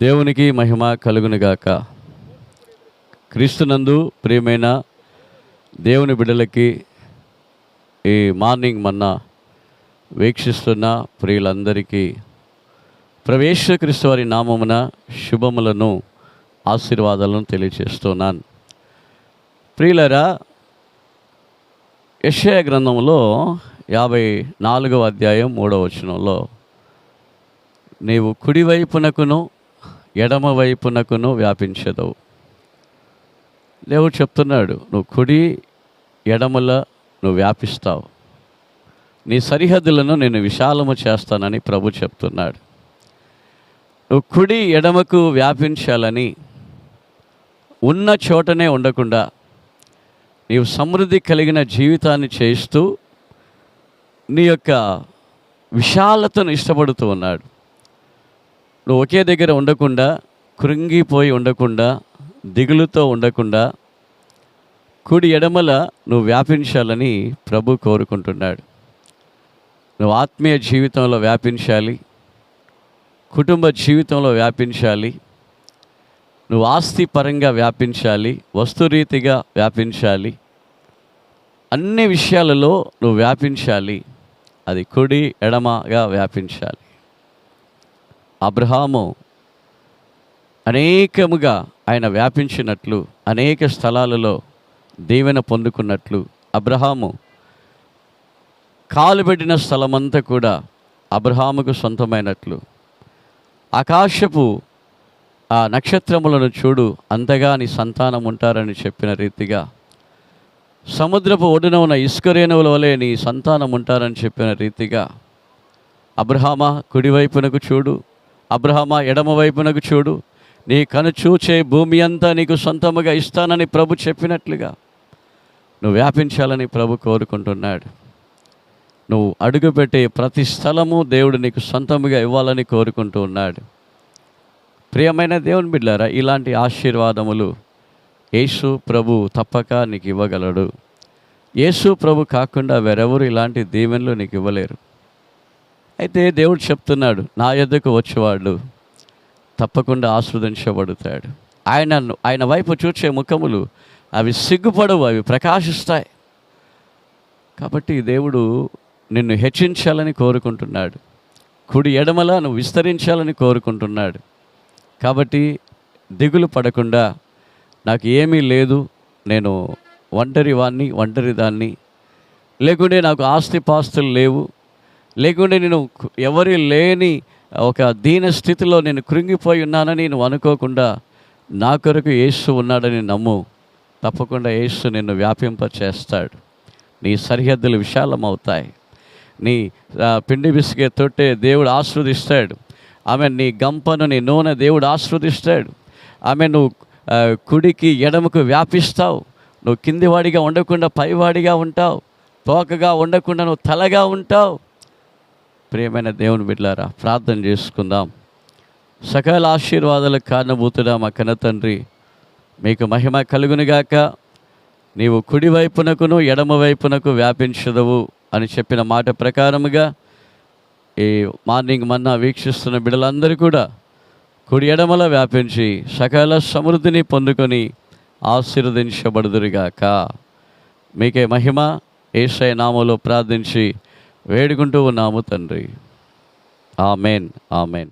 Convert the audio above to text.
దేవునికి మహిమ కలుగునుగాక. క్రీస్తునందు ప్రియమైన దేవుని బిడ్డలకి ఈ మార్నింగ్ మన్నా వీక్షిస్తున్న ప్రియులందరికీ ప్రవేశ వారి నామమున శుభములను ఆశీర్వాదాలను తెలియచేస్తున్నాను. ప్రియులరా, యెషయా గ్రంథంలో 54వ అధ్యాయం 3వ వచనంలో, నీవు కుడివైపునకును ఎడమ వైపునకును వ్యాపించదవు. దేవుడు చెప్తున్నాడు, నువ్వు కుడి ఎడమల నువ్వు వ్యాపిస్తావు, నీ సరిహద్దులను నేను విశాలము చేస్తానని ప్రభు చెప్తున్నాడు. నువ్వు కుడి ఎడమకు వ్యాపించాలని, ఉన్న చోటనే ఉండకుండా నీవు సమృద్ధి కలిగిన జీవితాన్ని చేస్తూ నీ యొక్క విశాలతను ఇష్టపడుతూ ఉన్నాడు. నువ్వు ఒకే దగ్గర ఉండకుండా, కృంగిపోయి ఉండకుండా, దిగులుతో ఉండకుండా కుడి ఎడమల నువ్వు వ్యాపించాలని ప్రభు కోరుకుంటున్నాడు. నువ్వు ఆత్మీయ జీవితంలో వ్యాపించాలి, కుటుంబ జీవితంలో వ్యాపించాలి, నువ్వు ఆస్తి పరంగా వ్యాపించాలి, వస్తురీతిగా వ్యాపించాలి, అన్ని విషయాలలో నువ్వు వ్యాపించాలి. అది కుడి ఎడమగా వ్యాపించాలి. అబ్రహాము అనేకముగా ఆయన వ్యాపించినట్లు, అనేక స్థలాలలో దీవెన పొందుకున్నట్లు, అబ్రహాము కాలు పెట్టిన స్థలమంతా కూడా అబ్రహాముకు సొంతమైనట్లు, ఆకాశపు ఆ నక్షత్రములను చూడు, అంతగా నీ సంతానం ఉంటారని చెప్పిన రీతిగా, సముద్రపు ఒడ్డున ఉన్న ఇసుకరేణువుల వలె నీ సంతానం ఉంటారని చెప్పిన రీతిగా, అబ్రహామా కుడివైపునకు చూడు, అబ్రహామా ఎడమ వైపునకు చూడు, నీ కను చూచే భూమి అంతా నీకు సొంతముగా ఇస్తానని ప్రభు చెప్పినట్లుగా నువ్వు వ్యాపించాలని ప్రభు కోరుకుంటున్నాడు. నువ్వు అడుగుపెట్టే ప్రతి స్థలము దేవుడు నీకు సొంతముగా ఇవ్వాలని కోరుకుంటూ ఉన్నాడు. ప్రియమైన దేవుని బిడ్డలారా, ఇలాంటి ఆశీర్వాదములు యేసు ప్రభు తప్పక నీకు ఇవ్వగలడు. యేసు ప్రభు కాకుండా వేరెవరు ఇలాంటి దీవెనలు నీకు ఇవ్వలేరు. అయితే దేవుడు చెప్తున్నాడు, నా యొద్దకు వచ్చేవాడు తప్పకుండా ఆస్వాదించబడతాడు. ఆయన వైపు చూచే ముఖములు అవి సిగ్గుపడవు, అవి ప్రకాశిస్తాయి. కాబట్టి దేవుడు నిన్ను హెచ్చించాలని కోరుకుంటున్నాడు, కుడి ఎడమల నువ్వు విస్తరించాలని కోరుకుంటున్నాడు. కాబట్టి దిగులు పడకుండా, నాకు ఏమీ లేదు, నేను ఒంటరి దాన్ని, లేకుంటే నాకు ఆస్తిపాస్తులు లేవు, లేకుంటే నేను ఎవరి లేని ఒక దీన స్థితిలో నేను కృంగిపోయి ఉన్నానని నువ్వు అనుకోకుండా, నా కొరకు యేసు ఉన్నాడని నమ్ము. తప్పకుండా యేసు నిన్ను వ్యాపింపచేస్తాడు. నీ సరిహద్దులు విశాలమవుతాయి. నీ పిండి బిసిగే తొట్టే దేవుడు ఆస్వాదిస్తాడు. ఆమె నీ గంపను, నీ నూనె దేవుడు ఆస్వాదిస్తాడు. ఆమె నువ్వు కుడికి ఎడమకు వ్యాపిస్తావు. నువ్వు కిందివాడిగా ఉండకుండా పైవాడిగా ఉంటావు, తోకగా ఉండకుండా నువ్వు తలగా ఉంటావు. ప్రియమైన దేవుని బిడ్డలారా, ప్రార్థన చేసుకుందాం. సకల ఆశీర్వాదాలకు కారణభూతుడా మా కన్న తండ్రి, మీకు మహిమ కలుగునుగాక. నీవు కుడివైపునకును ఎడమ వైపునకు వ్యాపించదవు అని చెప్పిన మాట ప్రకారముగా ఈ మార్నింగ్ మన్నా వీక్షిస్తున్న బిడ్డలందరూ కూడా కుడి ఎడమల వ్యాపించి సకల సమృద్ధిని పొందుకొని ఆశీర్వదించబడుదురుగాక. మీకే మహిమ యేసయ్య నామములో ప్రార్థించి వేడుకుంటూ ఉన్నాము తండ్రి. Amen, amen.